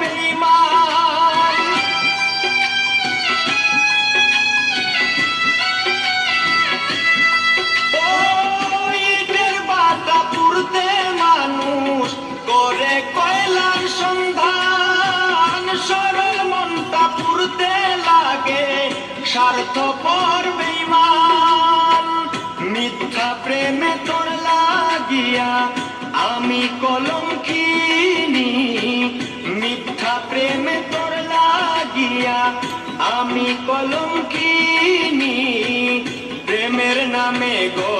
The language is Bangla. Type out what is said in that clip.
বেঈমান। ওই ইটের বাটা পুড়তে মানুষ করে কয়লার সন্ধান, সরল মনটা পুড়তে লাগে স্বার্থপর বেঈমান। মিথ্যা প্রেমে তোর লাগিয়া আমি কলঙ্কিনী, মিথ্যা প্রেমে তোর লাগিয়া আমি কলঙ্কিনী। প্রেমের নামে গো